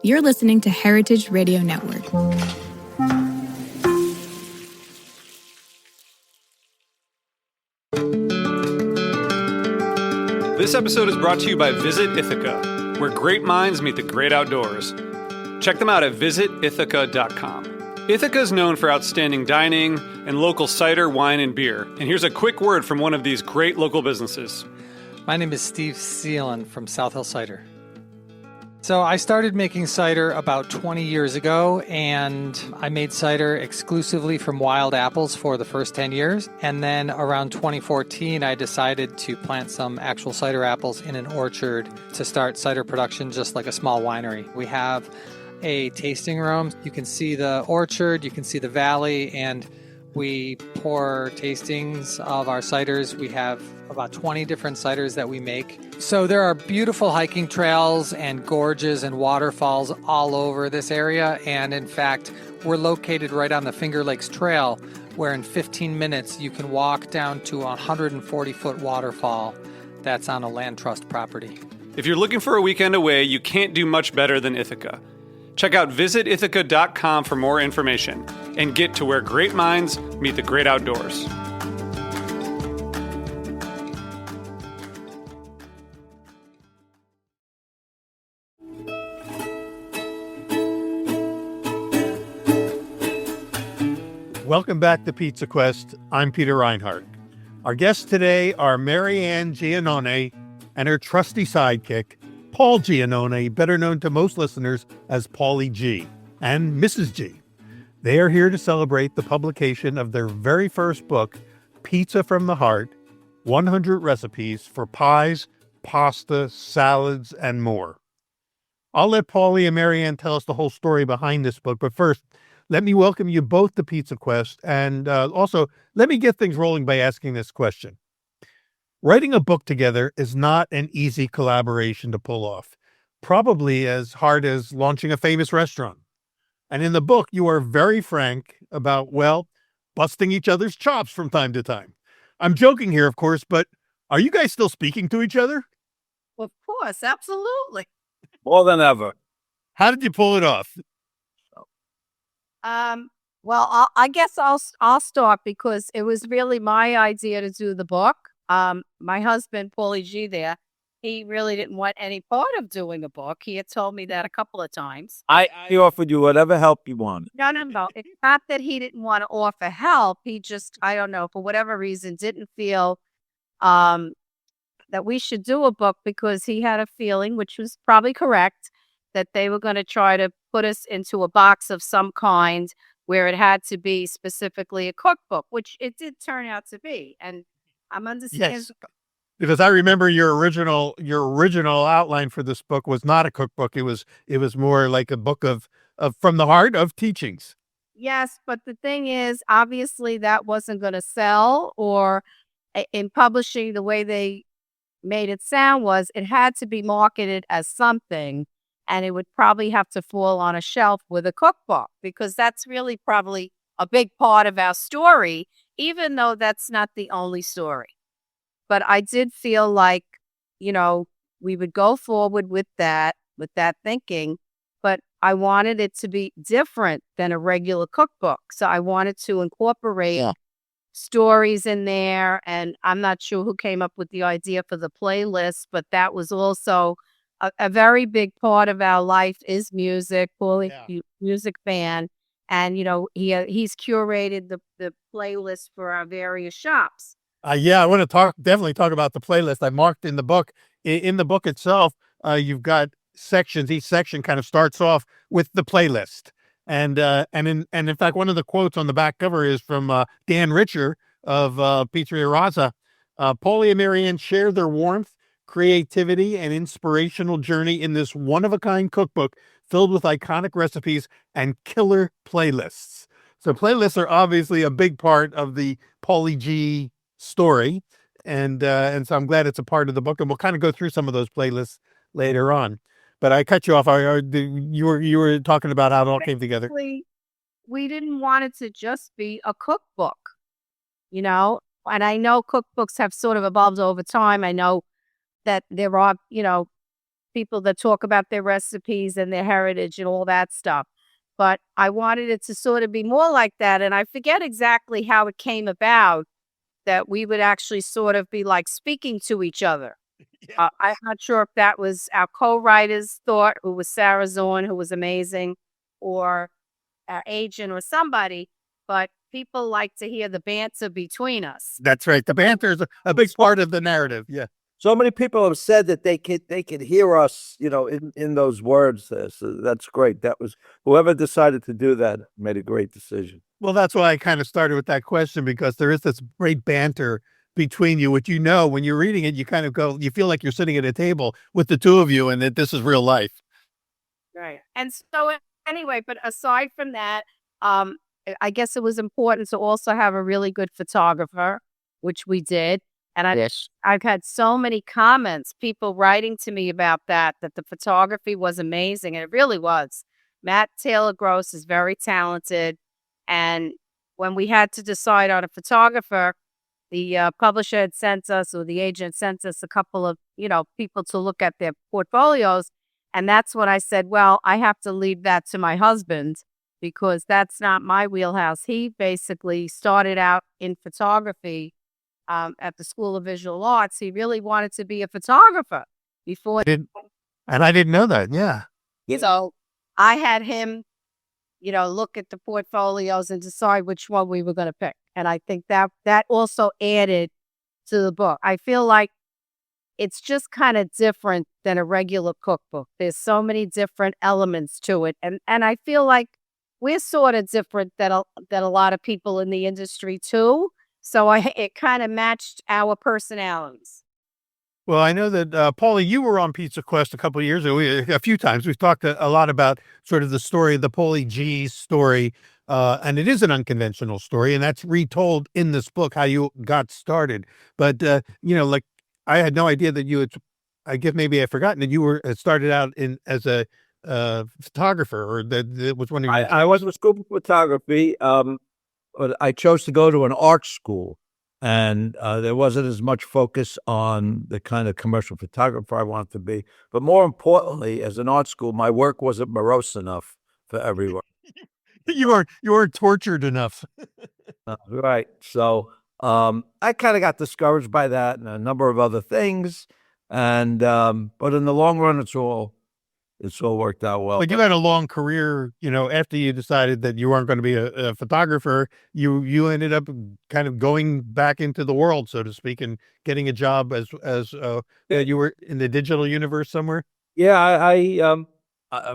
You're listening to Heritage Radio Network. This episode is brought to you by Visit Ithaca, where great minds meet the great outdoors. Check them out at visitithaca.com. Ithaca is known for outstanding dining and local cider, wine, and beer. And here's a quick word from one of these great local businesses. My name is Steve Seelan from South Hill Cider. So I started making cider about 20 years ago, and I made cider exclusively from wild apples for the first 10 years. And then around 2014, I decided to plant some actual cider apples in an orchard to start cider production just like a small winery. We have a tasting room. You can see the orchard, you can see the valley, and we pour tastings of our ciders. We have about 20 different ciders that we make. So there are beautiful hiking trails and gorges and waterfalls all over this area. And in fact, we're located right on the Finger Lakes Trail, where in 15 minutes you can walk down to a 140-foot waterfall that's on a land trust property. If you're looking for a weekend away, you can't do much better than Ithaca. Check out visitithaca.com for more information and get to where great minds meet the great outdoors. Welcome back to Pizza Quest. I'm Peter Reinhardt. Our guests today are Mary Ann Giannone and her trusty sidekick, Paul Giannone, better known to most listeners as Paulie Gee and Mrs. G. They are here to celebrate the publication of their very first book, Pizza from the Heart, 100 Recipes for Pies, Pasta, Salads, and More. I'll let Paulie and Mary Ann tell us the whole story behind this book, but first, let me welcome you both to Pizza Quest, and also let me get things rolling by asking this question. Writing a book together is not an easy collaboration to pull off, probably as hard as launching a famous restaurant. And in the book, you are very frank about, well, busting each other's chops from time to time. I'm joking here, of course, but are you guys still speaking to each other? Of course, absolutely. More than ever. How did you pull it off? Well, I guess I'll start because it was really my idea to do the book. My husband, Paulie Gee there, he really didn't want any part of doing a book. He had told me that a couple of times. I offered you whatever help you wanted. No. It's not that he didn't want to offer help. He just, I don't know, for whatever reason, didn't feel that we should do a book because he had a feeling, which was probably correct, that they were going to try to put us into a box of some kind where it had to be specifically a cookbook, which it did turn out to be. And I'm understanding. Yes, because I remember your original outline for this book was not a cookbook. It was more like a book of from the heart of teachings. Yes, but the thing is, obviously that wasn't going to sell, or in publishing, the way they made it sound was it had to be marketed as something, and it would probably have to fall on a shelf with a cookbook, because that's really probably a big part of our story, even though that's not the only story. But I did feel like, we would go forward with that thinking, but I wanted it to be different than a regular cookbook. So I wanted to incorporate stories in there, and I'm not sure who came up with the idea for the playlist, but that was also a very big part of our life is music. Paulie, music fan. And, he's curated the playlist for our various shops. I want to definitely talk about the playlist. I marked in the book. In the book itself, you've got sections. Each section kind of starts off with the playlist. And in fact, one of the quotes on the back cover is from Dan Richer of Pizzeria Raza. Paulie and Mary Ann share their warmth, creativity, and inspirational journey in this one-of-a-kind cookbook filled with iconic recipes and killer playlists. So playlists are obviously a big part of the Paulie Gee story, and so I'm glad it's a part of the book, and we'll kind of go through some of those playlists later on. But I cut you off. You were talking about how it all came together. We didn't want it to just be a cookbook, and I know cookbooks have sort of evolved over time. I know that there are, people that talk about their recipes and their heritage and all that stuff. But I wanted it to sort of be more like that. And I forget exactly how it came about that we would actually sort of be like speaking to each other. I'm not sure if that was our co-writer's thought, who was Sarah Zorn, who was amazing, or our agent or somebody, but people like to hear the banter between us. That's right. The banter is a big part of the narrative. Yeah. So many people have said that they could hear us, in those words there. So that's great. That was whoever decided to do that made a great decision. Well, that's why I kind of started with that question, because there is this great banter between you, which, when you're reading it, you kind of you feel like you're sitting at a table with the two of you and that this is real life. Right. And so anyway, but aside from that, I guess it was important to also have a really good photographer, which we did. And I've had so many comments, people writing to me about that the photography was amazing. And it really was. Matt Taylor Gross is very talented. And when we had to decide on a photographer, the publisher had sent us, or the agent sent us, a couple of, people to look at their portfolios. And that's when I said, well, I have to leave that to my husband, because that's not my wheelhouse. He basically started out in photography at the School of Visual Arts. He really wanted to be a photographer before. And I didn't know that. Yeah. So I had him, look at the portfolios and decide which one we were going to pick. And I think that also added to the book. I feel like it's just kind of different than a regular cookbook. There's so many different elements to it. And I feel like we're sort of different than a lot of people in the industry too. So it kind of matched our personalities. Well, I know that, Paulie, you were on Pizza Quest a couple of years ago, a few times. We've talked a lot about sort of the story, the Paulie Gee story, and it is an unconventional story, and that's retold in this book, how you got started. But, like, I had no idea that you had, I guess maybe I've forgotten that you started out as a photographer, or that was one of your... I was with school for photography, but I chose to go to an art school. And there wasn't as much focus on the kind of commercial photographer I wanted to be. But more importantly, as an art school, my work wasn't morose enough for everyone. You weren't tortured enough. Right. So I kind of got discouraged by that and a number of other things. And but in the long run, it's all worked out well. But you had a long career, after you decided that you weren't going to be a photographer, you ended up kind of going back into the world, so to speak, and getting a job as you were in the digital universe somewhere. Yeah, I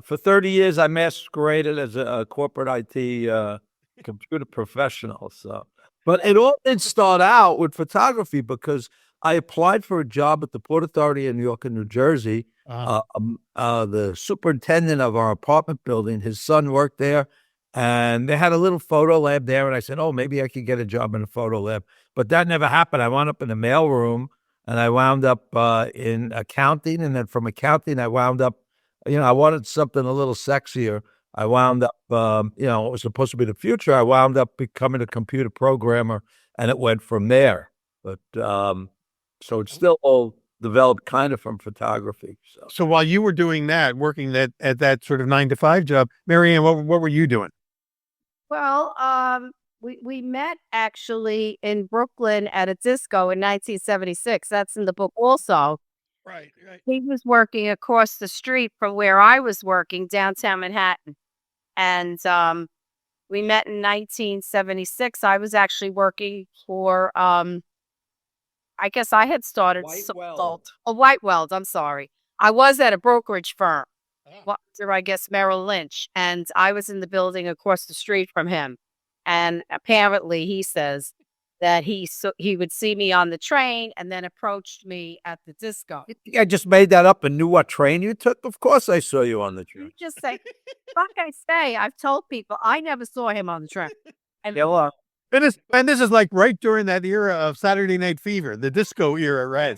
for 30 years, I masqueraded as a corporate IT computer professional. So, but it all did start out with photography, because I applied for a job at the Port Authority in New York and New Jersey. The superintendent of our apartment building, his son worked there, and they had a little photo lab there. And I said, oh, maybe I could get a job in a photo lab. But that never happened. I wound up in the mailroom, and I wound up in accounting. And then from accounting, I wound up, I wanted something a little sexier. I wound up, what was supposed to be the future. I wound up becoming a computer programmer, and it went from there. But so it's still all developed kind of from photography. So while you were doing that, working at that sort of 9-to-5 job, Mary Ann, what were you doing? Well, we met actually in Brooklyn at a disco in 1976. That's in the book also. Right. He was working across the street from where I was working, downtown Manhattan. And we met in 1976. I was actually working for I guess I had started White Weld. I'm sorry. I was at a brokerage firm, I guess Merrill Lynch, and I was in the building across the street from him. And apparently, he says that he would see me on the train and then approached me at the disco. You think I just made that up and knew what train you took? Of course, I saw you on the train. You just say, like I say, I've told people I never saw him on the train. And And this is like right during that era of Saturday Night Fever, the disco era, right?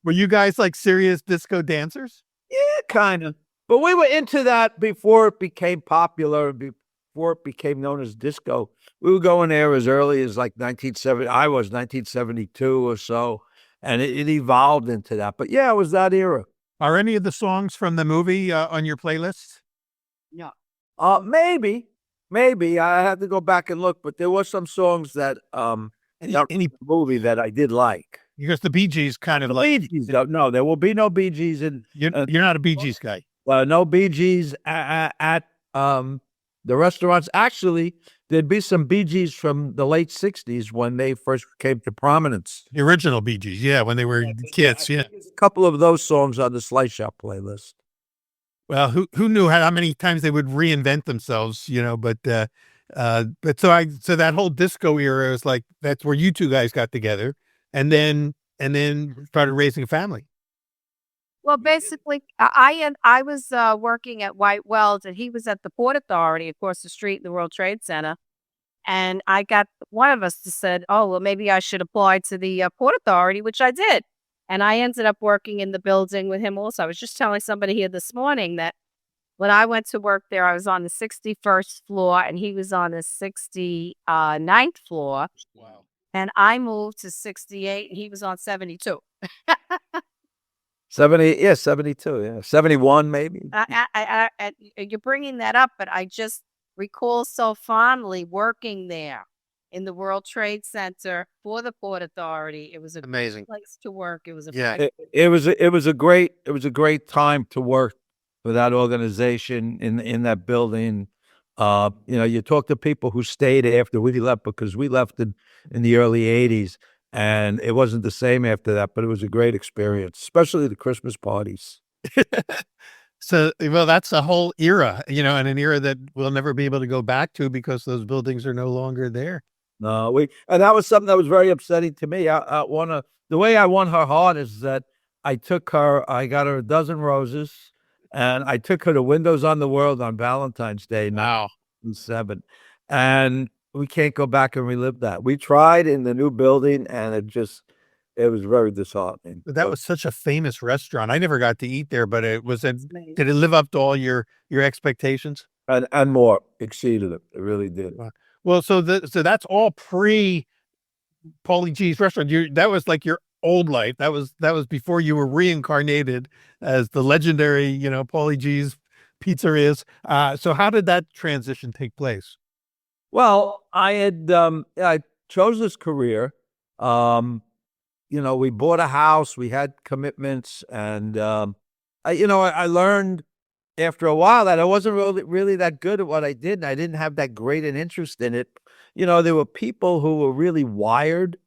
Were you guys like serious disco dancers? Yeah, kind of. But we were into that before it became popular, before it became known as disco. We were going there as early as like 1970. I was 1972 or so, and it evolved into that. But yeah, it was that era. Are any of the songs from the movie on your playlist? No. Maybe I have to go back and look, but there were some songs that Any the movie that I did like. because the Bee Gees kind of The like Bee Gees, no, there will be no Bee Gees in. you're not a Bee Gees guy. Well, no Bee Gees at the restaurants. Actually, there'd be some Bee Gees from the late '60s when they first came to prominence. The original Bee Gees, yeah, when they were kids, yeah. There's a couple of those songs on the Slice Shop playlist. Well, who knew how many times they would reinvent themselves, but so that whole disco era is like that's where you two guys got together and then started raising a family. Well, basically, I was working at White Wells, and he was at the Port Authority across the street in the World Trade Center. And I got one of us to said, "Oh, well, maybe I should apply to the Port Authority," which I did. And I ended up working in the building with him also. I was just telling somebody here this morning that when I went to work there, I was on the 61st floor and he was on the 69th floor. Wow. And I moved to 68 and he was on 72. 72, yeah, 71 maybe. You're bringing that up, but I just recall so fondly working there in the World Trade Center for the Port Authority. It was a Amazing. great place to work. It was a Yeah. It was a great time to work for that organization in that building. You talk to people who stayed after we left because we left in the early '80s, and it wasn't the same after that. But it was a great experience, especially the Christmas parties. So, well, that's a whole era, and an era that we'll never be able to go back to because those buildings are no longer there. No, and that was something that was very upsetting to me. The way I won her heart is that I got her a dozen roses, and I took her to Windows on the World on Valentine's Day, Wow. 1997, and we can't go back and relive that. We tried in the new building, and it was very disheartening. But that was such a famous restaurant. I never got to eat there, but amazing. did it live up to all your expectations? And more exceeded it. It really did. Wow. Well, so that's all pre Paulie Gee's restaurant. That was like your old life. That was before you were reincarnated as the legendary, Paulie Gee's pizzerias. So how did that transition take place? Well, I chose this career. We bought a house, we had commitments, and I learned after a while that I wasn't really that good at what I did, and I didn't have that great an interest in it. There were people who were really wired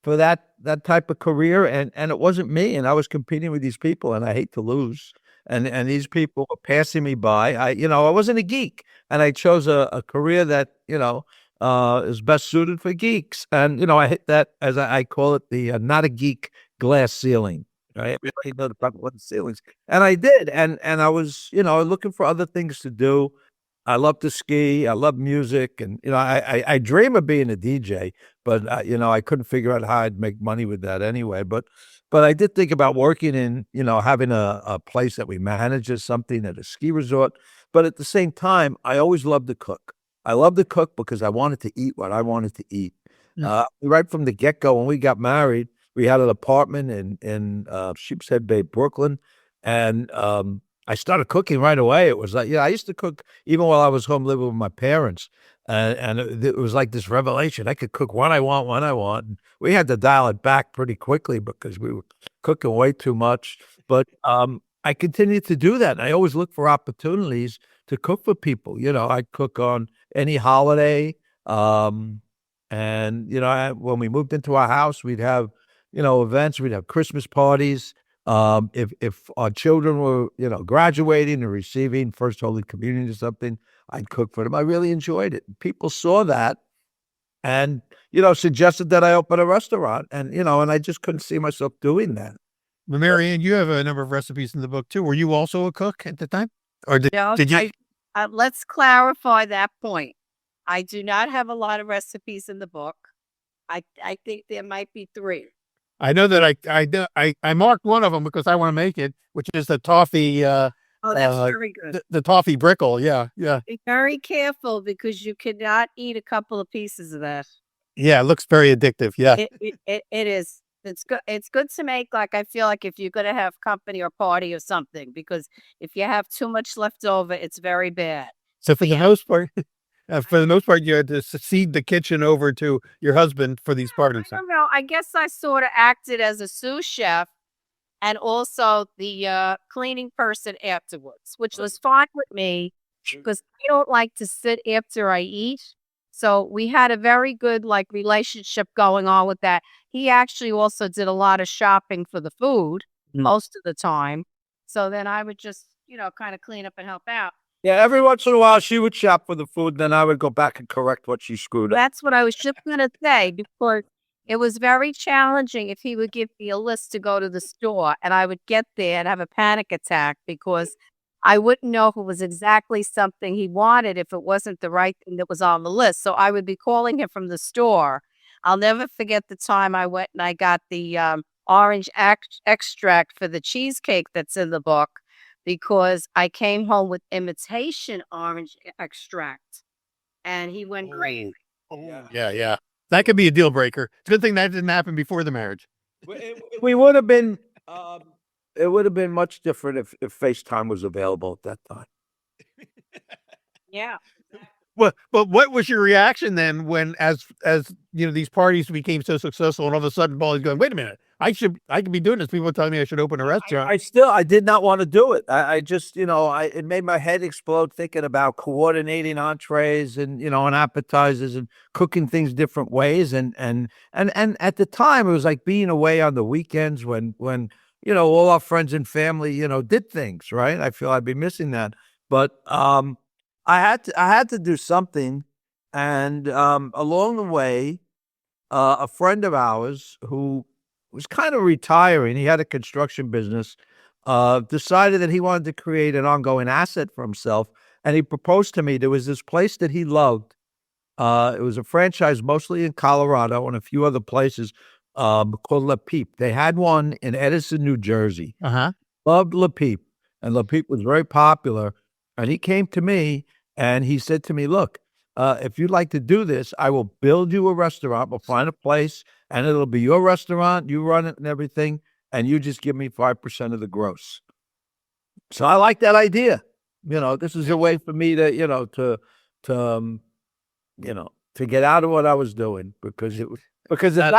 for that type of career, and it wasn't me, and I was competing with these people, and I hate to lose. And these people were passing me by. I wasn't a geek, and I chose a career that, is best suited for geeks. And, I hit that, as I call it, the not a geek glass ceiling. Right? I know the problem with ceilings. And I did. And I was, looking for other things to do. I love to ski. I love music. And, I dream of being a DJ, but, I couldn't figure out how I'd make money with that anyway. But I did think about working in, having a place that we manage or something at a ski resort. But at the same time, I always loved to cook. I loved to cook because I wanted to eat what I wanted to eat. Right from the get-go, when we got married, we had an apartment in Sheepshead Bay, Brooklyn, and I started cooking right away. It was like, I used to cook even while I was home living with my parents, and it was like this revelation. I could cook when I want, when I want. And we had to dial it back pretty quickly because we were cooking way too much. But I continued to do that, and I always look for opportunities to cook for people. I'd cook on any holiday. And, when we moved into our house, we'd have, events, we'd have Christmas parties. If our children were, graduating or receiving First Holy Communion or something, I'd cook for them. I really enjoyed it. People saw that and, suggested that I open a restaurant, and I just couldn't see myself doing that. Well, Mary Ann, you have a number of recipes in the book too. Were you also a cook at the time? Or did you? Let's clarify that point. I do not have a lot of recipes in the book. I think there might be 3. I know that I marked one of them because I want to make it, which is the toffee. That's very good. The toffee brickle. Yeah. Be very careful because you cannot eat a couple of pieces of that. Yeah, it looks very addictive. Yeah. It is. It's good. It's good to make, like, I feel like if you're gonna have company or party or something, because if you have too much left over, it's very bad. So for the most part, you had to cede the kitchen over to your husband for these I parties. don't know. I guess I sort of acted as a sous chef and also the cleaning person afterwards, which was fine with me because I don't like to sit after I eat. So we had a very good like relationship going on with that. He actually also did a lot of shopping for the food most of the time. So then I would just, kind of clean up and help out. Yeah, every once in a while she would shop for the food, then I would go back and correct what she screwed up. That's what I was just gonna say because it was very challenging if he would give me a list to go to the store and I would get there and have a panic attack because I wouldn't know if it was exactly something he wanted if it wasn't the right thing that was on the list. So I would be calling him from the store. I'll never forget the time I went and I got the orange extract for the cheesecake that's in the book because I came home with imitation orange extract. And he went crazy. Yeah. That could be a deal breaker. It's a good thing that didn't happen before the marriage. We would have been, it would have been much different if FaceTime was available at that time. Yeah. Well, but what was your reaction then when, as these parties became so successful, and all of a sudden Paulie's going, "Wait a minute, I could be doing this." People are telling me I should open a restaurant. I did not want to do it. I just, it made my head explode thinking about coordinating entrees and appetizers and cooking things different ways. And at the time, it was like being away on the weekends when all our friends and family did things right. I feel I'd be missing that, but I had to do something, and along the way, a friend of ours who was kind of retiring, he had a construction business, decided that he wanted to create an ongoing asset for himself, and he proposed to me. There was this place that he loved. It was a franchise mostly in Colorado and a few other places called La Peep. They had one in Edison, New Jersey. Loved La Peep, and La Peep was very popular. And he came to me and he said to me, "Look, if you'd like to do this, I will build you a restaurant. We'll find a place and it'll be your restaurant. You run it and everything. And you just give me 5% of the gross." So I like that idea. This is a way for me to, to get out of what I was doing because at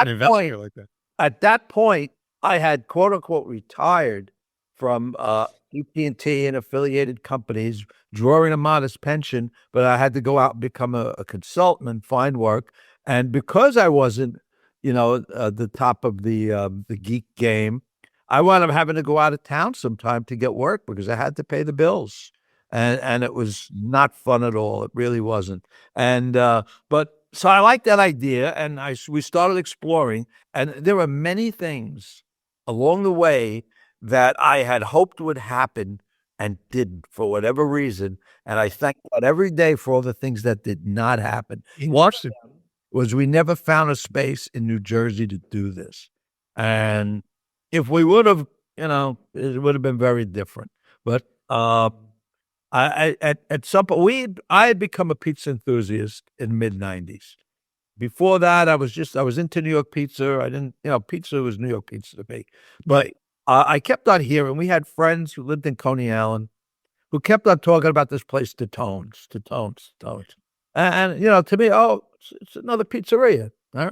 that point, I had quote unquote retired from AT&T and affiliated companies, drawing a modest pension, but I had to go out and become a consultant and find work. And because I wasn't, the top of the geek game, I wound up having to go out of town sometime to get work because I had to pay the bills. And it was not fun at all. It really wasn't. And but so I like that idea, and we started exploring, and there were many things along the way that I had hoped would happen and didn't for whatever reason. And I thank God every day for all the things that did not happen. One was we never found a space in New Jersey to do this. And if we would have, it would have been very different. But at some point, I had become a pizza enthusiast in mid-90s. Before that, I was into New York pizza. I didn't, pizza was New York pizza to me. But I kept on hearing, we had friends who lived in Coney Island who kept on talking about this place, Tones. And to me, it's another pizzeria. Right?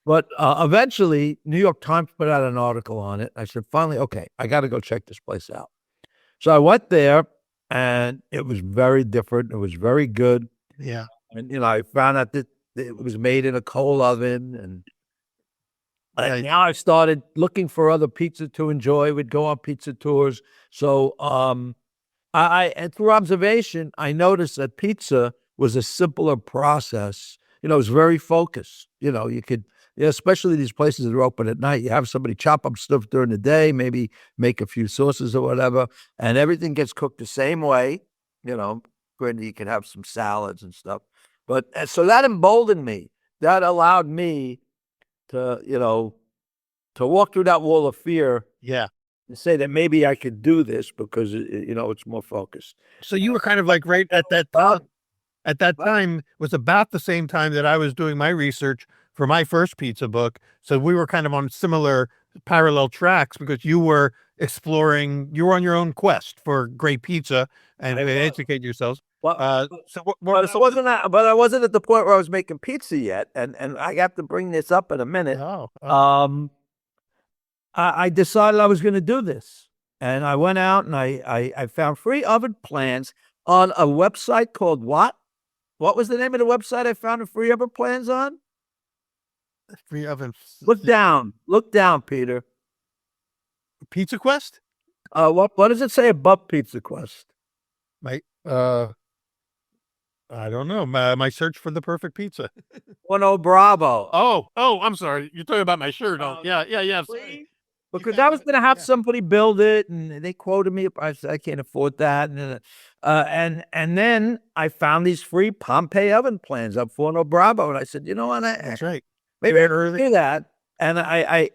But eventually, New York Times put out an article on it. I said, finally, okay, I got to go check this place out. So I went there, and it was very different. It was very good. Yeah. And, I found out that it was made in a coal oven, and now I started looking for other pizza to enjoy. We'd go on pizza tours. So and through observation, I noticed that pizza was a simpler process. It was very focused. You could, especially these places that are open at night, you have somebody chop up stuff during the day, maybe make a few sauces or whatever, and everything gets cooked the same way. Granted, you can have some salads and stuff. But so that emboldened me. That allowed me to walk through that wall of fear. Yeah. And say that maybe I could do this because, it's more focused. So you were kind of like right at that time. At that time was about the same time that I was doing my research for my first pizza book. So we were kind of on similar parallel tracks because you were exploring, you were on your own quest for great pizza and educate yourselves. Well, So but I wasn't at the point where I was making pizza yet, and I have to bring this up in a minute. I decided I was going to do this, and I went out and I found free oven plans on a website called what? What was the name of the website I found the free oven plans on? free oven Look down, Peter. Pizza Quest? What does it say above Pizza Quest? I don't know. My search for the perfect pizza. Bravo. Oh, I'm sorry. You're talking about my shirt. Oh, yeah. Sorry. Because I was going to have somebody build it, and they quoted me. I said I can't afford that, and then I found these free Pompeii oven plans up Forno Bravo, and I said, you know what? That's right. Maybe I can do that. And I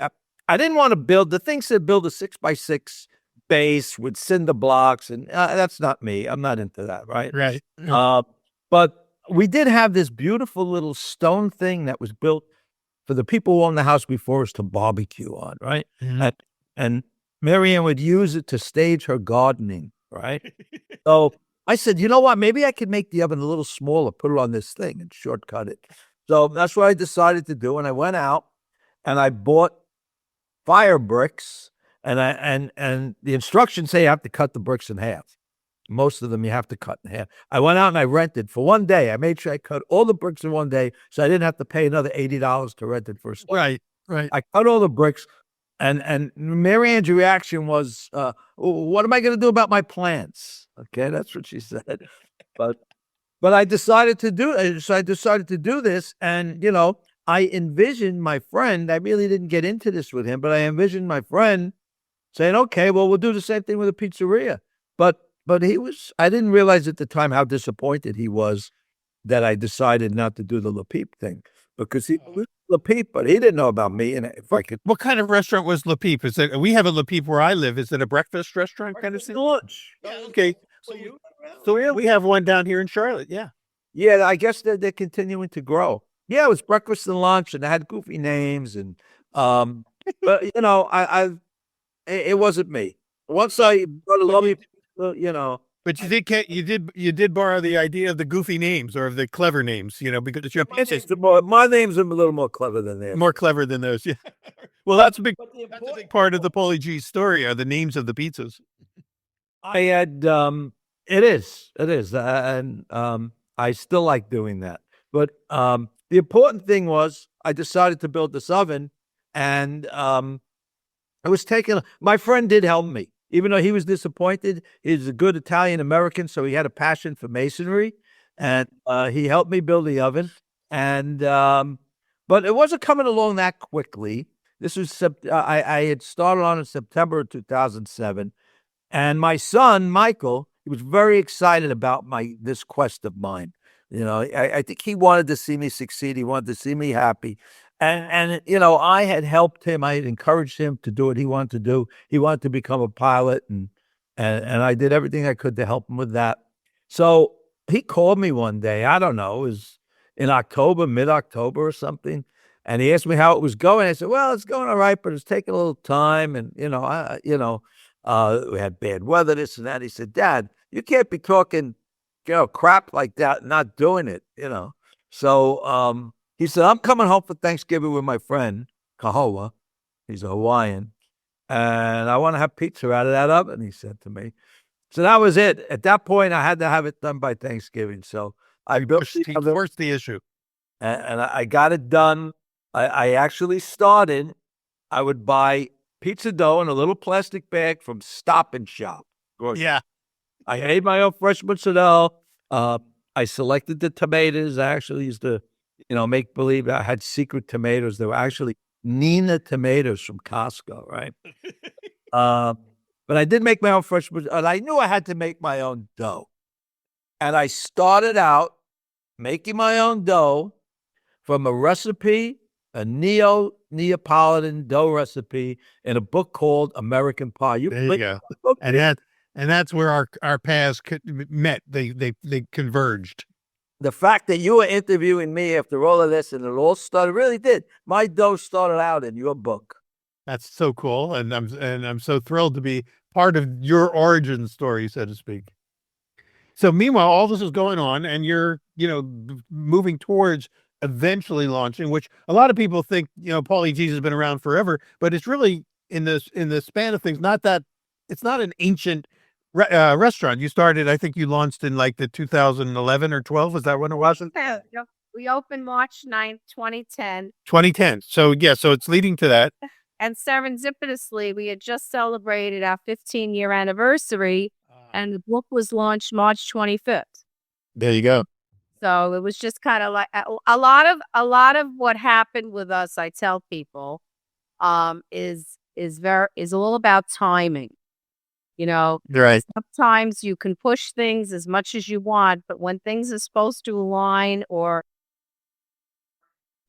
didn't want to build. The thing said build a 6x6 base with cinder blocks, and that's not me. I'm not into that, right? Right. But we did have this beautiful little stone thing that was built for the people who owned the house before us to barbecue on, right? Mhm. And Mary Ann would use it to stage her gardening, right? So I said, you know what? Maybe I could make the oven a little smaller, put it on this thing and shortcut it. So that's what I decided to do. And I went out and I bought fire bricks, and the instructions say you have to cut the bricks in half. Most of them you have to cut in half. I went out and I rented for one day. I made sure I cut all the bricks in one day, so I didn't have to pay another $80 to rent it for a Right. I cut all the bricks, and Mary Ann's reaction was, "What am I going to do about my plants?" Okay, that's what she said. But I decided to do it. So I decided to do this, and I envisioned my friend. I really didn't get into this with him, but I envisioned my friend saying, "Okay, well, we'll do the same thing with a pizzeria." But I didn't realize at the time how disappointed he was that I decided not to do the Le Peep thing, because he was Le Peep, but he didn't know about me. And if I could, What kind of restaurant was Le Peep? Is it? We have a Le Peep where I live. Is it a breakfast restaurant kind of thing? lunch. Yeah, okay. So we have one down here in Charlotte. Yeah. Yeah, I guess they're continuing to grow. Yeah, it was breakfast and lunch, and I had goofy names, and but it wasn't me. Once I got to love you. But you did borrow the idea of the goofy names or of the clever names, because your my name's a little more clever than theirs. more clever than those. Yeah. Well, that's a big part of the Paulie Gee story are the names of the pizzas. I had it is, and I still like doing that. But the important thing was I decided to build this oven, and I was taking. My friend did help me. Even though he was disappointed, he's a good Italian American, so he had a passion for masonry, and he helped me build the oven. And but it wasn't coming along that quickly. This was I had started on in September of 2007, and my son Michael, he was very excited about this quest of mine. I think he wanted to see me succeed. He wanted to see me happy. And I had helped him. I had encouraged him to do what he wanted to do. He wanted to become a pilot, and I did everything I could to help him with that. So he called me one day. I don't know, it was in October, mid-October or something, and he asked me how it was going. I said, "Well, it's going all right, but it's taking a little time, and we had bad weather, this and that." He said, "Dad, you can't be talking, crap like that and not doing it, So he said, "I'm coming home for Thanksgiving with my friend, Kahoa. He's a Hawaiian. And I want to have pizza out of that oven," he said to me. So that was it. At that point, I had to have it done by Thanksgiving. So I built He forced the issue. and I got it done. I actually started, I would buy pizza dough in a little plastic bag from Stop and Shop. Yeah. I made my own fresh mozzarella. I selected the tomatoes. I actually used to, make believe I had secret tomatoes. They were actually Nina tomatoes from Costco, right? But I did make my own fresh mozzarella. And I knew I had to make my own dough. And I started out making my own dough from a recipe, a Neapolitan dough recipe in a book called American Pie. There you go. And that's where our paths met. They converged. the fact that you were interviewing me after all of this, and it all started, really did. My dough started out in your book. That's so cool, and I'm so thrilled to be part of your origin story, so to speak. So meanwhile, all this is going on, and you're, moving towards eventually launching, which a lot of people think, Paulie Gee's has been around forever, but it's really in the span of things, not that it's not an ancient restaurant. You started, I think you launched in like the 2011 or 12. Was that when it was? Yeah, we opened March 9th, 2010. 2010. So yeah, so it's leading to that. And serendipitously, we had just celebrated our 15-year anniversary, and the book was launched March 25th. There you go. So it was just kind of like a lot of what happened with us. I tell people, is all about timing. Right. Sometimes you can push things as much as you want, but when things are supposed to align or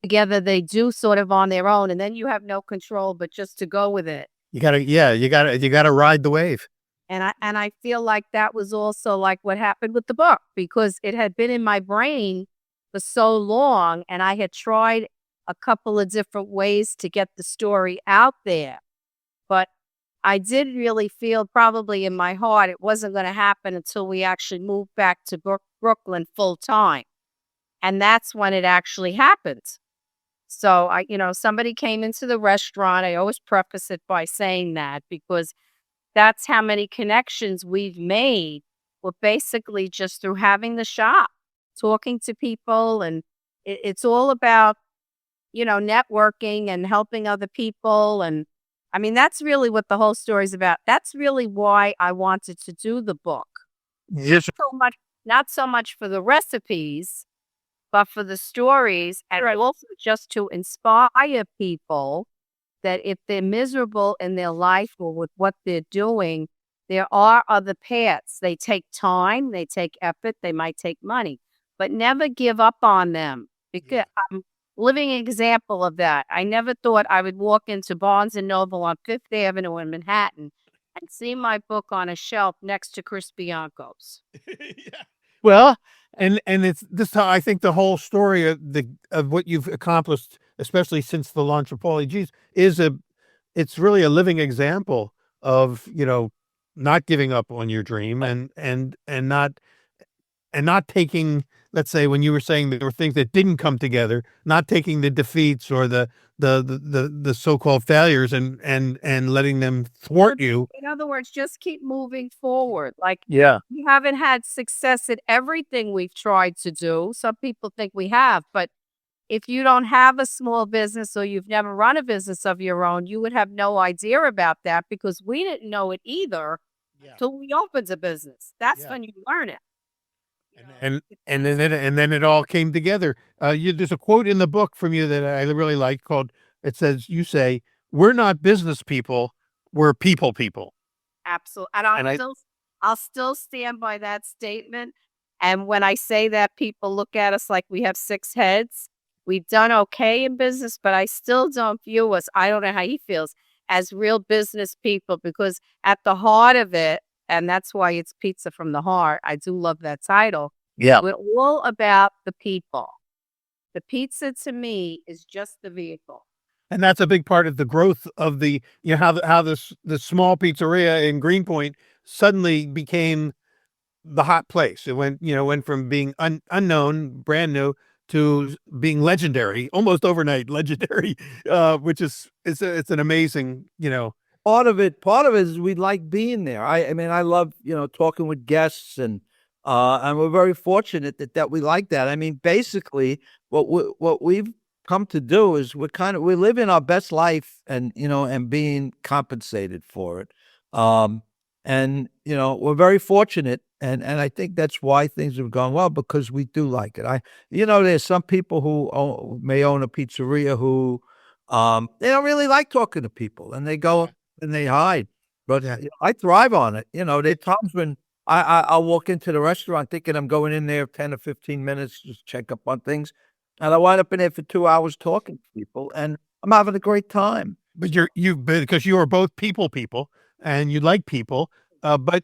together, they do sort of on their own, and then you have no control but just to go with it. You gotta ride the wave. And I feel like that was also like what happened with the book, because it had been in my brain for so long, and I had tried a couple of different ways to get the story out there. But I did really feel probably in my heart it wasn't going to happen until we actually moved back to Brooklyn full time. And that's when it actually happened. So somebody came into the restaurant. I always preface it by saying that, because that's how many connections we've made. Well, basically just through having the shop, talking to people. And it's all about, networking and helping other people. And I mean, that's really what the whole story is about. That's really why I wanted to do the book. Yes. Not so much for the recipes, but for the stories, and also just to inspire people that if they're miserable in their life or with what they're doing, there are other paths. They take time, they take effort, they might take money, but never give up on them. Because I'm a living example of that. I never thought I would walk into Barnes and Noble on Fifth Avenue in Manhattan and see my book on a shelf next to Chris Bianco's. Yeah. Well, and it's this how I think the whole story of what you've accomplished, especially since the launch of Paulie Gee's, it's really a living example of, not giving up on your dream and not taking, let's say, when you were saying there were things that didn't come together, not taking the defeats or the so-called failures and letting them thwart you. In other words, just keep moving forward. Like, Yeah. we haven't had success at everything we've tried to do. Some people think we have, but if you don't have a small business or you've never run a business of your own, you would have no idea about that, because we didn't know it either till we opened a business. That's when you learn it. And then it all came together. There's a quote in the book from you that I really like you say, "We're not business people, we're people." Absolutely. And I'll still stand by that statement. And when I say that, people look at us like we have 6 heads. We've done okay in business, but I still don't view us, I don't know how he feels, as real business people, because at the heart of it, and that's why it's Pizza from the Heart. I do love that title. Yeah. We're all about the people. The pizza to me is just the vehicle. And that's a big part of the growth of the, how the small pizzeria in Greenpoint suddenly became the hot place. It went from being unknown, brand new, to being legendary, almost overnight legendary, which it's an amazing, Part of it is we like being there. I mean, I love, talking with guests, and we're very fortunate that we like that. I mean, basically what we've come to do is we're living our best life and being compensated for it. We're very fortunate, and I think that's why things have gone well, because we do like it. There's some people who may own a pizzeria who, they don't really like talking to people, and they go and they hide. But I thrive on it. There are times when I'll walk into the restaurant thinking I'm going in there 10 or 15 minutes, just check up on things, and I wind up in there for 2 hours talking to people, and I'm having a great time. But because you are both people, and you like people, but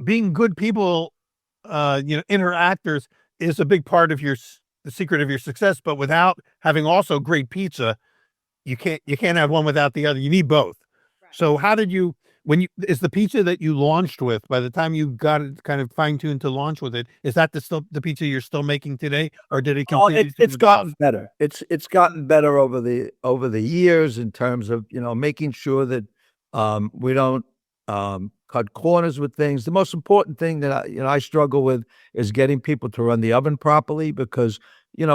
being good people, interactors is a big part of the secret of your success, but without having also great pizza, you can't have one without the other. You need both. So how did you, is the pizza that you launched with, by the time you got it kind of fine-tuned to launch with it, is that the pizza you're still making today, or did it completely? It's gotten better. It's gotten better over the years in terms of, making sure that we don't cut corners with things. The most important thing that I struggle with is getting people to run the oven properly, because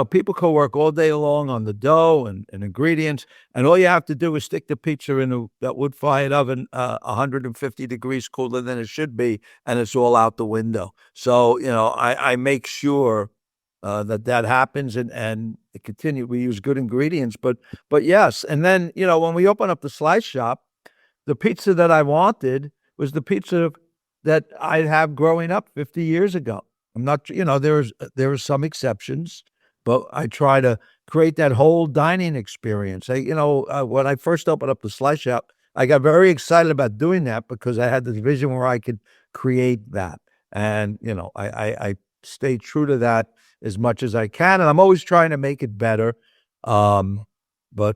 people can work all day long on the dough and ingredients, and all you have to do is stick the pizza in that wood-fired oven 150 degrees cooler than it should be, and it's all out the window. So, I make sure that happens, and it continue. We use good ingredients, but yes. And then, when we open up the slice shop, the pizza that I wanted was the pizza that I'd have growing up 50 years ago. I'm not, there are some exceptions, but I try to create that whole dining experience. When I first opened up the slice shop, I got very excited about doing that because I had this vision where I could create that. And, I stay true to that as much as I can. And I'm always trying to make it better. But,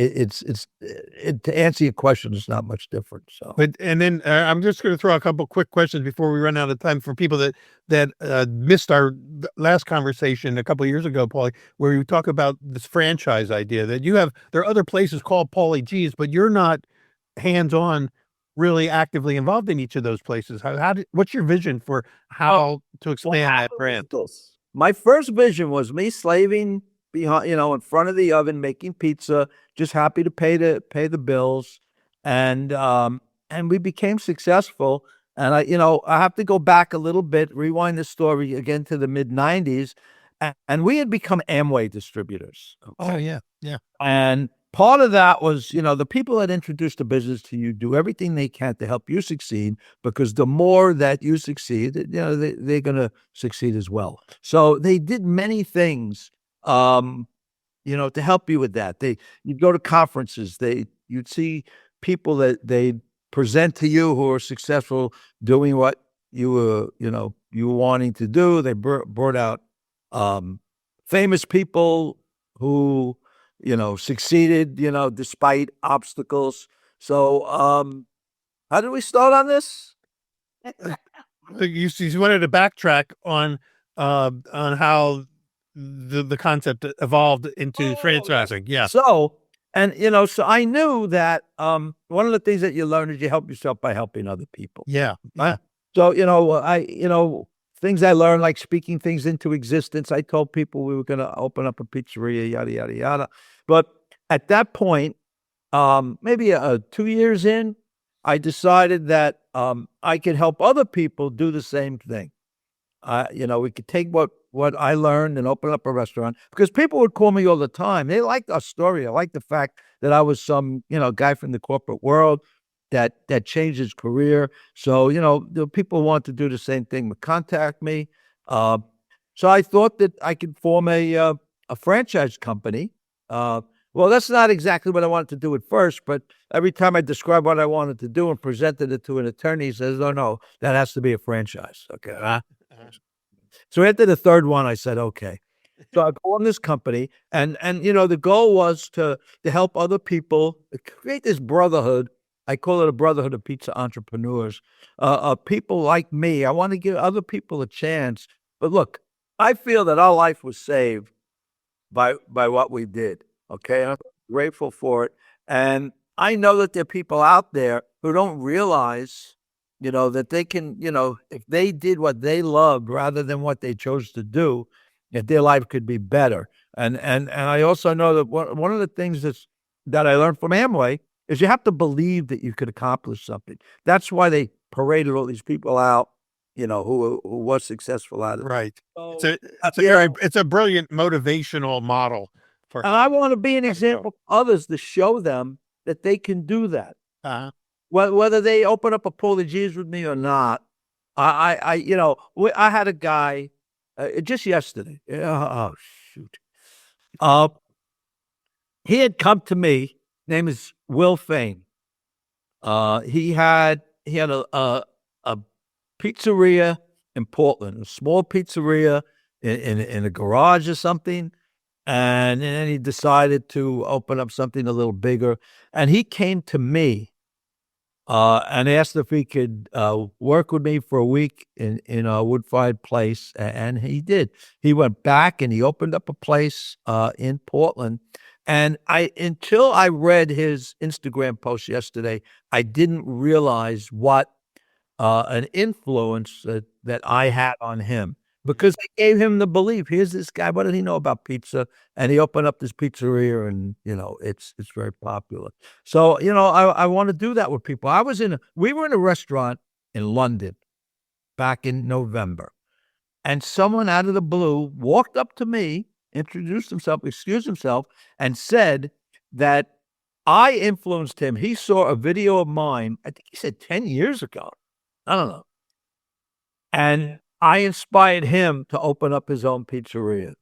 to answer your question, it's not much different. So, and then I'm just going to throw a couple quick questions before we run out of time for people that missed our last conversation a couple of years ago, Paulie, where you talk about this franchise idea that there are other places called Paulie Gee's, but you're not hands-on, really actively involved in each of those places. What's your vision for how to expand that brand? My first vision was me slaving behind, in front of the oven, making pizza, just happy to pay the bills. And we became successful. And I have to go back a little bit, rewind the story again to the mid-90s. And we had become Amway distributors. Okay. Oh, yeah. Yeah. And part of that was, the people that introduced the business to you do everything they can to help you succeed, because the more that you succeed, they're going to succeed as well. So they did many things, to help you with that. You'd go to conferences, you'd see people that they present to you who are successful doing what you were wanting to do. They brought out famous people who succeeded, despite obstacles. So, how did we start on this? You wanted to backtrack on how the concept evolved into franchising. Yeah. So I knew that one of the things that you learn is you help yourself by helping other people. Yeah. So, things I learned, like speaking things into existence. I told people we were going to open up a pizzeria, yada, yada, yada. But at that point, maybe 2 years in, I decided that I could help other people do the same thing. We could take what I learned and open up a restaurant, because people would call me all the time. They liked our story. I liked the fact that I was some, guy from the corporate world that changed his career. So, the people want to do the same thing, would contact me. So I thought that I could form a franchise company. Well, that's not exactly what I wanted to do at first, but every time I described what I wanted to do and presented it to an attorney, he says, "Oh, no, that has to be a franchise." Okay. So after the third one, I said, okay. So I formed this company, and the goal was to help other people create this brotherhood. I call it a brotherhood of pizza entrepreneurs, people like me. I want to give other people a chance. But look, I feel that our life was saved by what we did. Okay, I'm grateful for it, and I know that there are people out there who don't realize, that they can, if they did what they loved rather than what they chose to do, that their life could be better. And I also know that one of the things that I learned from Amway is you have to believe that you could accomplish something. That's why they paraded all these people out, who was successful at it. Right. So, it's a brilliant motivational model. And I want to be an example for others to show them that they can do that. Uh-huh. Whether they open up a Paulie Gee's with me or not, I had a guy just yesterday. Oh shoot! He had come to me. Name is Will Fain. He had a pizzeria in Portland, a small pizzeria in a garage or something. And then he decided to open up something a little bigger. And he came to me and asked if he could work with me for a week in a wood-fired place, and he did. He went back and he opened up a place in Portland. And until I read his Instagram post yesterday, I didn't realize what an influence that I had on him, because I gave him the belief. Here's this guy. What did he know about pizza? And he opened up this pizzeria, and it's very popular. So I want to do that with people. We were in a restaurant in London back in November, and someone out of the blue walked up to me, introduced himself, excused himself, and said that I influenced him. He saw a video of mine, I think he said 10 years ago. I don't know. And I inspired him to open up his own pizzeria.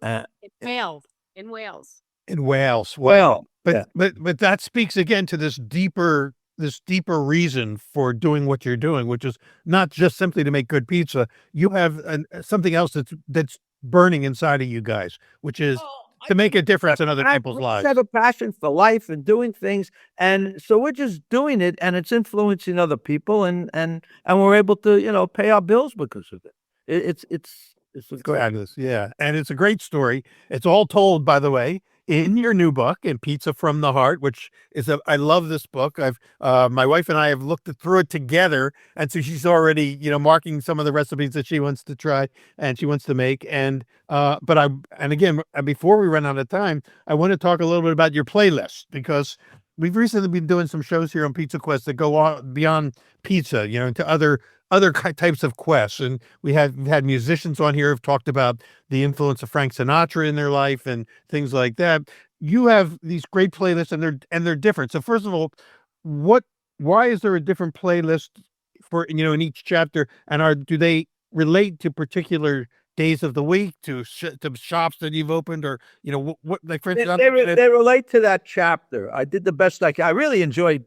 In Wales. In Wales. In Wales. Well, but that speaks again to this deeper reason for doing what you're doing, which is not just simply to make good pizza. You have something else that's burning inside of you guys, which is to make a difference in other people's lives. I have a passion for life and doing things, and so we're just doing it, and it's influencing other people, and we're able to pay our bills because of it. It's fabulous, yeah, and it's a great story. It's all told, by the way, in your new book, in Pizza from the Heart, which is I love this book. My wife and I have looked through it together, and so she's already marking some of the recipes that she wants to try and she wants to make. And again, before we run out of time, I want to talk a little bit about your playlist, because we've recently been doing some shows here on Pizza Quest that go on beyond pizza, into other types of quests. And we've had musicians on here who've talked about the influence of Frank Sinatra in their life and things like that. You have these great playlists, and they're different. So first of all, why is there a different playlist for, in each chapter? And do they relate to particular days of the week, to shops that you've opened, or, what, like, for instance, they relate to that chapter. I did the best I can. I really enjoyed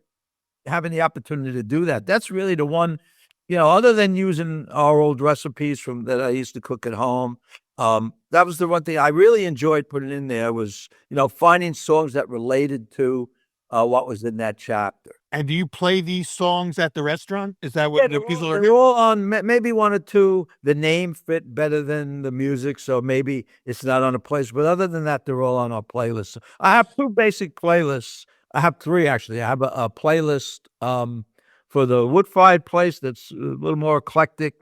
having the opportunity to do that. That's really the one, other than using our old recipes that I used to cook at home. That was the one thing I really enjoyed putting in there, was, finding songs that related to what was in that chapter. And do you play these songs at the restaurant? Is that what people are? They're all on, maybe one or two. The name fit better than the music, so maybe it's not on a playlist. But other than that, they're all on our playlist. I have two basic playlists. I have three, actually. I have a playlist for the wood-fired place that's a little more eclectic,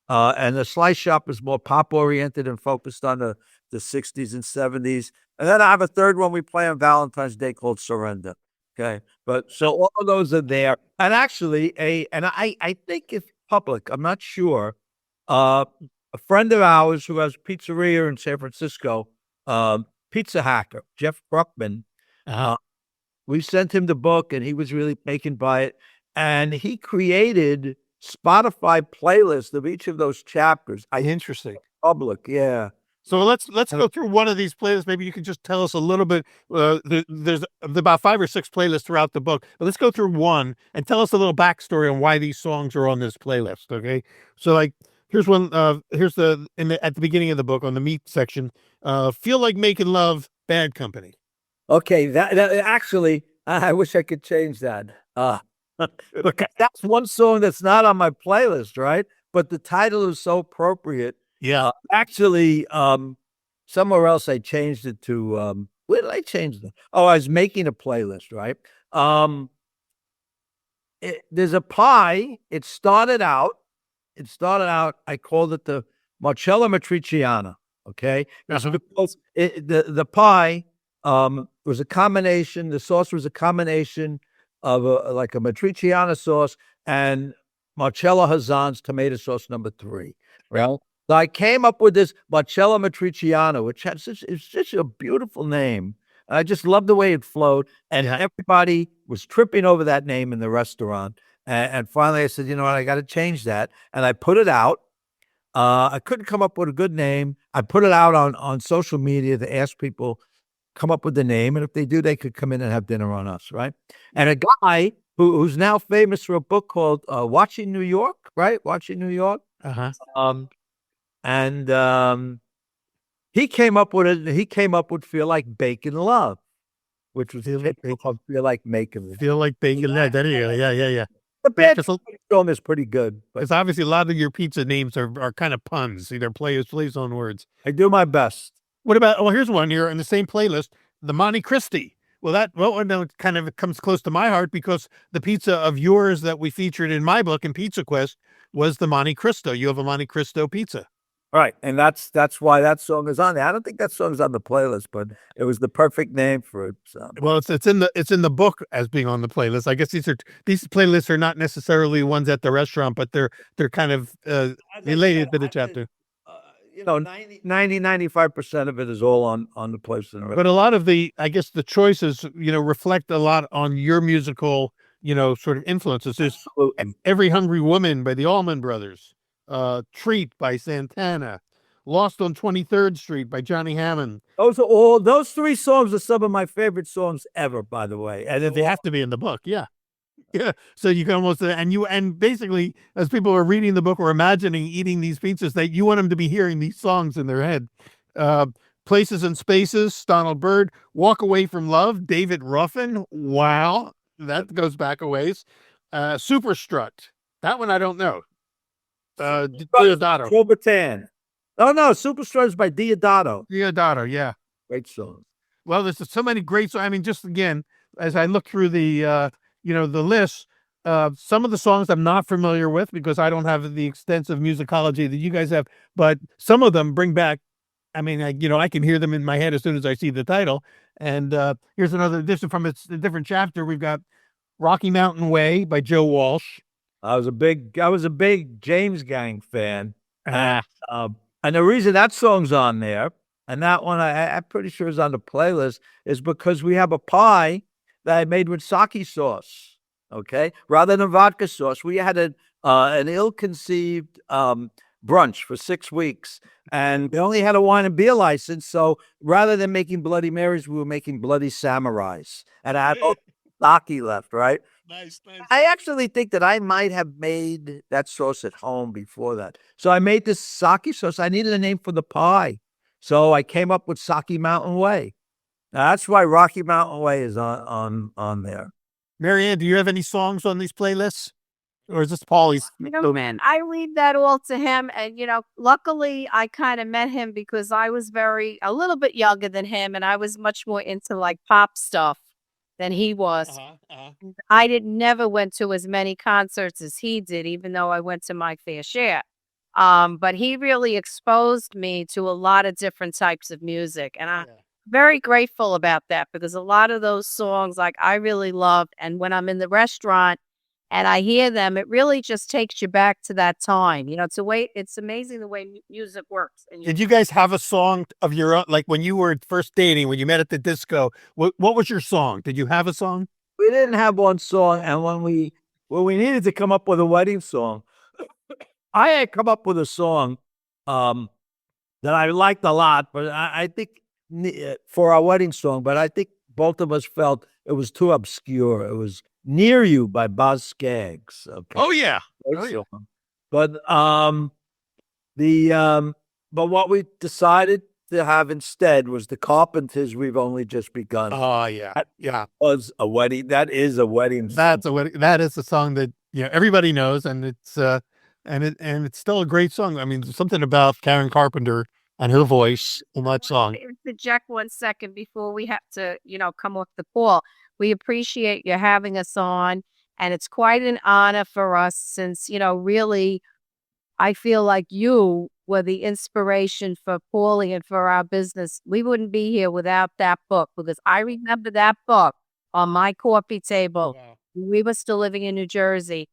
and the slice shop is more pop-oriented and focused on the 60s and 70s. And then I have a third one we play on Valentine's Day called Surrender. Okay. But so all of those are there. And actually, I think it's public, I'm not sure. A friend of ours who has a pizzeria in San Francisco, Pizza Hacker, Jeff Bruckman, we sent him the book, and he was really taken by it. And he created Spotify playlists of each of those chapters. Interesting. Public, yeah. So let's go through one of these playlists. Maybe you could just tell us a little bit. There's about 5 or 6 playlists throughout the book, but let's go through one and tell us a little backstory on why these songs are on this playlist. Okay, so like here's one. Here's at the beginning of the book on the meat section. Feel Like Making Love, Bad Company. Okay, that actually, I wish I could change that. Look, that's one song that's not on my playlist, right? But the title is so appropriate. Yeah. Actually, somewhere else I changed it to, where did I change it? Oh, I was making a playlist, right? There's a pie. It started out, I called it the Marcella Matriciana, okay? Because the pie was a combination, the sauce was a combination of like a Matriciana sauce and Marcella Hazan's tomato sauce number 3, right? So I came up with this Marcella Matriciana, which has it's such a beautiful name. I just love the way it flowed, and everybody was tripping over that name in the restaurant. And finally, I said, you know what, I got to change that, and I put it out. I couldn't come up with a good name. I put it out on social media to ask people come up with the name, and if they do, they could come in and have dinner on us, right? And a guy who's now famous for a book called Watching New York, right? Watching New York. Uh-huh. And he came up with it. He came up with "Feel Like Bacon Love," which was typical "Feel Like Making Love." Feel like bacon. Yeah, there you go. Yeah, yeah, yeah. The band Because song is pretty good, but obviously a lot of your pizza names are kind of puns. They're plays on words. I do my best. What about, well, here's one here in the same playlist, the Monte Cristi. Well, no, it kind of comes close to my heart because the pizza of yours that we featured in my book in Pizza Quest was the Monte Cristo. You have a Monte Cristo pizza. Right, and that's why that song is on there. I don't think that song's on the playlist, but it was the perfect name for it. So. Well, it's in the book as being on the playlist. I guess these playlists are not necessarily ones at the restaurant, but they're kind of related to the chapter. 95% of it is all on the playlist. But a lot of I guess the choices, reflect a lot on your musical, sort of influences. There's Every Hungry Woman by the Allman Brothers, Treat by Santana, Lost on 23rd Street by Johnny Hammond. Those three songs are some of my favorite songs ever, by the way. And they have to be in the book. Yeah. Yeah. So you can almost, and basically, as people are reading the book or imagining eating these pizzas, that you want them to be hearing these songs in their head. Places and Spaces, Donald Byrd, Walk Away from Love, David Ruffin. Wow. That goes back a ways. Superstrut. That one I don't know. Diodato. Robatan. Oh, no, Superstrut is by Diodato. Diodato, yeah. Great song. Well, there's so many great songs. I mean, just again, as I look through the list, some of the songs I'm not familiar with because I don't have the extensive musicology that you guys have, but some of them bring back, I mean, I can hear them in my head as soon as I see the title. And here's another edition from a different chapter. We've got Rocky Mountain Way by Joe Walsh. I was a big James Gang fan. And the reason that song's on there, and that one I'm pretty sure is on the playlist, is because we have a pie that I made with sake sauce, okay? Rather than vodka sauce. We had an ill-conceived brunch for 6 weeks, and we only had a wine and beer license, so rather than making Bloody Marys, we were making Bloody Samurais. And I had sake left, right? Nice. I actually think that I might have made that sauce at home before that. So I made this sake sauce. I needed a name for the pie. So I came up with Sake Mountain Way. Now, that's why Rocky Mountain Way is on there. Mary Ann, do you have any songs on these playlists? Or is this Paulie's? Man, I read that all to him. And, luckily I kind of met him because I was a little bit younger than him. And I was much more into like pop stuff than he was. I never went to as many concerts as he did, even though I went to my fair share. But he really exposed me to a lot of different types of music. And I'm very grateful about that because a lot of those songs, like I really loved. And when I'm in the restaurant and I hear them, it really just takes you back to that time. It's amazing the way music works. And did you guys have a song of your own, like when you were first dating, when you met at the disco? What was your song? Did you have a song? We didn't have one song, and when we needed to come up with a wedding song, I had come up with a song that I liked a lot, but I think for our wedding song, but I think both of us felt it was too obscure. It was Near You by Boz Scaggs. Okay. Oh yeah. But but what we decided to have instead was the Carpenters' We've Only Just Begun. Oh yeah. That was a wedding. That is a wedding song. That's a wedding. That is a song that everybody knows, and it's it's still a great song. I mean, there's something about Karen Carpenter and her voice in that song. Interject 1 second before we have to, come off the call. We appreciate you having us on, and it's quite an honor for us since, really, I feel like you were the inspiration for Paulie and for our business. We wouldn't be here without that book because I remember that book on my coffee table. Wow. We were still living in New Jersey,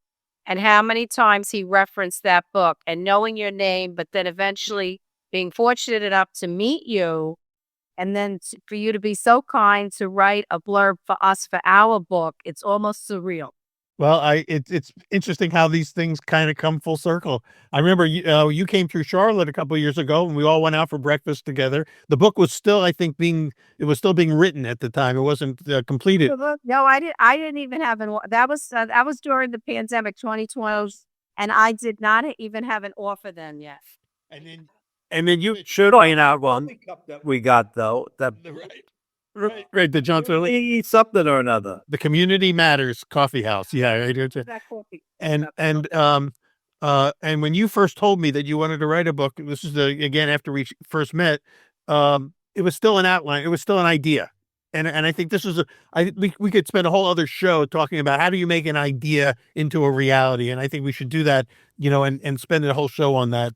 and how many times he referenced that book and knowing your name, but then eventually being fortunate enough to meet you. And then for you to be so kind to write a blurb for us for our book, it's almost surreal. Well, it's interesting how these things kind of come full circle. I remember you came through Charlotte a couple of years ago, and we all went out for breakfast together. The book was still, I think, being written at the time. It wasn't completed. No, I didn't even have that was during the pandemic, 2012, And I did not even have an offer then yet. And then you Should point out one we got though that right, the Johnson we eat something or another. the Community Matters Coffee House. Yeah, right. That coffee. And when you first told me that you wanted to write a book, this is again after we first met, it was still an outline, it was still an idea. And I think this is we could spend a whole other show talking about how do you make an idea into a reality. And I think we should do that, and spend a whole show on that,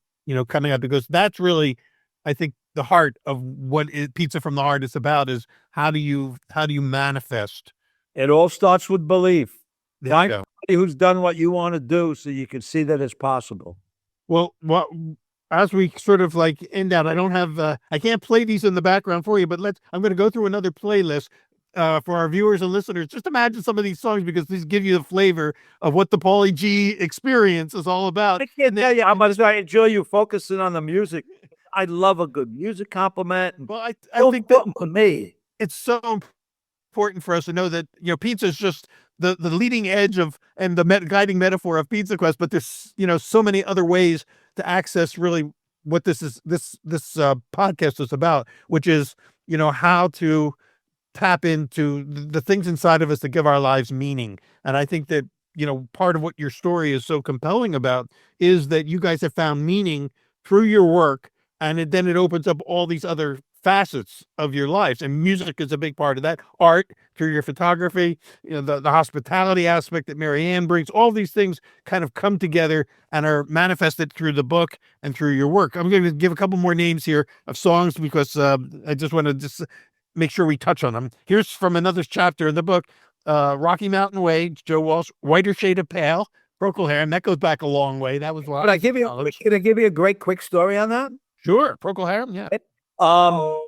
coming up, because that's really, I think, the heart of what Pizza from the Heart is about, is how do you manifest? It all starts with belief. There you Find go. somebody who's done what you want to do so you can see that it's possible. Well, as we sort of like end out, I can't play these in the background for you, but I'm going to go through another playlist for our viewers and listeners. Just imagine some of these songs, because these give you the flavor of what the Paulie G experience is all about. I can't tell you how much I enjoy you focusing on the music. I love a good music compliment. Well, I Don't think put that for me. it's so important for us to know that, pizza is just the leading edge of, and the guiding metaphor of Pizza Quest, but there's, so many other ways to access really what this podcast is about, which is, how to tap into the things inside of us that give our lives meaning. And I think that, part of what your story is so compelling about is that you guys have found meaning through your work, and then it opens up all these other facets of your lives. And music is a big part of that. Art, through your photography, the hospitality aspect that Mary Ann brings, all these things kind of come together and are manifested through the book and through your work. I'm going to give a couple more names here of songs, because I just want to make sure we touch on them. Here's from another chapter in the book, Rocky Mountain Way, Joe Walsh, Whiter Shade of Pale, Procol Harum. That goes back a long way. That was Can I give you a great quick story on that? Sure. Procol Harum. Yeah. I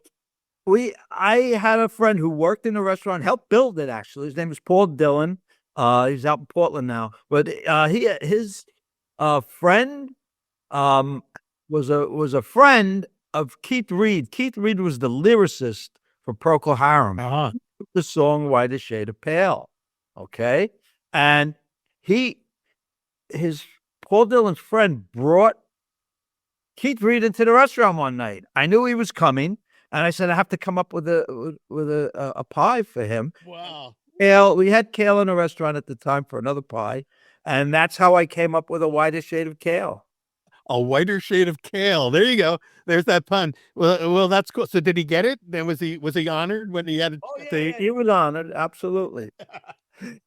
had a friend who worked in a restaurant, helped build it actually. His name is Paul Dillon. He's out in Portland now. But his friend was a friend of Keith Reed. Keith Reed was the lyricist for Procol Harum. Uh-huh. The song Whiter Shade of Pale. Okay. And his Paul Dillon's friend brought Keith Reed into the restaurant one night. I knew he was coming, and I said I have to come up with a pie for him. Wow. Kale, we had kale in the restaurant at the time for another pie, and that's how I came up with a whiter shade of kale. A whiter shade of kale. There you go. There's that pun. Well, that's cool. So did he get it? Then was he honored when he had it? Oh, yeah, he was honored, absolutely.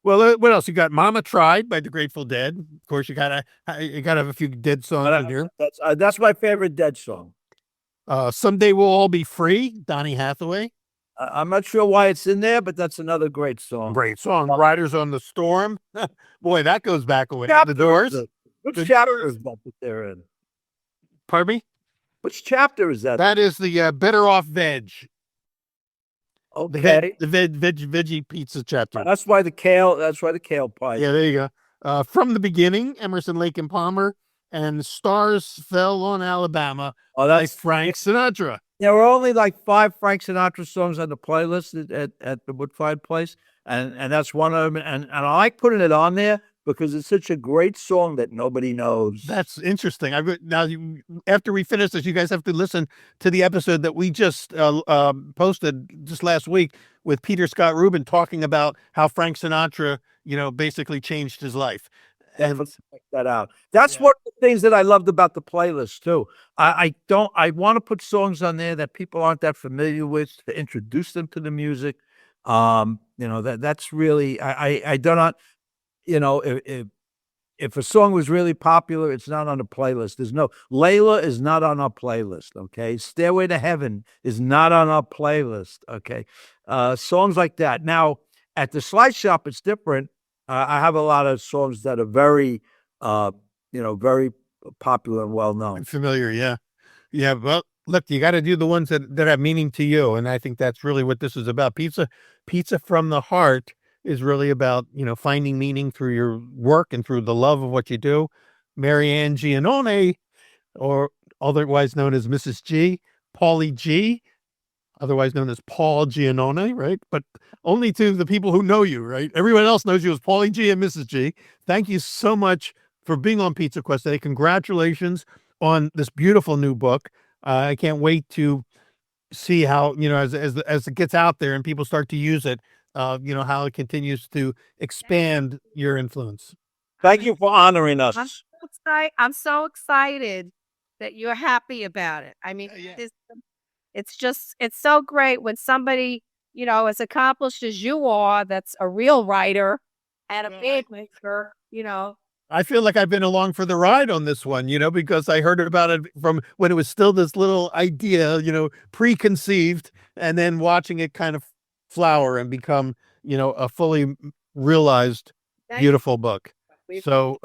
Well, what else? You got Mama Tried by the Grateful Dead. Of course, you gotta have a few Dead songs in here. That's my favorite Dead song. Someday We'll All Be Free, Donny Hathaway. I'm not sure why it's in there, but that's another great song. Great song. Riders on the Storm. Boy, that goes back away. Chapter The Doors. Which chapter is that they're in? Pardon me? Which chapter is that? That is the Better Off Veg. Okay. The veggie pizza chapter. That's why the kale pie. Yeah, there you go. From the Beginning, Emerson, Lake and Palmer, and Stars Fell on Alabama by that's Frank Sinatra. There were only like 5 Frank Sinatra songs on the playlist at the Woodfire place, and that's one of them. And I like putting it on there because it's such a great song that nobody knows. That's interesting. After we finish this, you guys have to listen to the episode that we just posted just last week with Peter Scott Rubin talking about how Frank Sinatra, basically changed his life. And Let's check that out. That's one of the things that I loved about the playlist too. I want to put songs on there that people aren't that familiar with to introduce them to the music. That's really I do not. If a song was really popular, it's not on the playlist. Layla is not on our playlist. Okay. Stairway to Heaven is not on our playlist. Okay. Songs like that. Now at the Slice Shop, it's different. I have a lot of songs that are very, very popular and well known. Familiar. Yeah. Yeah. Well, look, you got to do the ones that have meaning to you. And I think that's really what this is about. Pizza from the Heart is really about, finding meaning through your work and through the love of what you do. Mary Ann Giannone, or otherwise known as Mrs. G, Paulie G, otherwise known as Paul Giannone, right? But only to the people who know you, right? Everyone else knows you as Paulie G and Mrs. G. Thank you so much for being on Pizza Quest today. Congratulations on this beautiful new book. I can't wait to see how, as it gets out there and people start to use it, how it continues to expand your influence. Thank you for honoring us. I'm so excited that you're happy about it. I mean, it's so great when somebody, as accomplished as you are, that's a real writer and a big maker, I feel like I've been along for the ride on this one, because I heard about it from when it was still this little idea, preconceived, and then watching it kind of flower and become, a fully realized, beautiful book. So,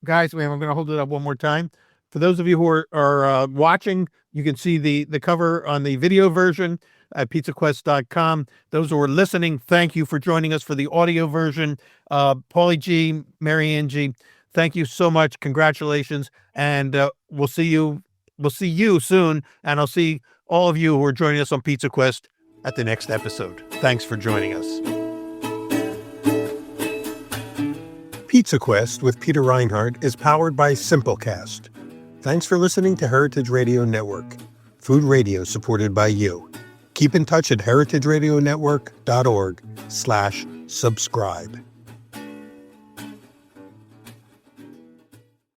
guys, I'm going to hold it up one more time. For those of you who are watching, you can see the cover on the video version at pizzaquest.com. Those who are listening, thank you for joining us for the audio version. Paulie G, Mary Ann G, thank you so much. Congratulations. And we'll see you soon. And I'll see all of you who are joining us on Pizza Quest at the next episode. Thanks for joining us. Pizza Quest with Peter Reinhardt is powered by Simplecast. Thanks for listening to Heritage Radio Network, food radio supported by you. Keep in touch at heritageradionetwork.org/subscribe.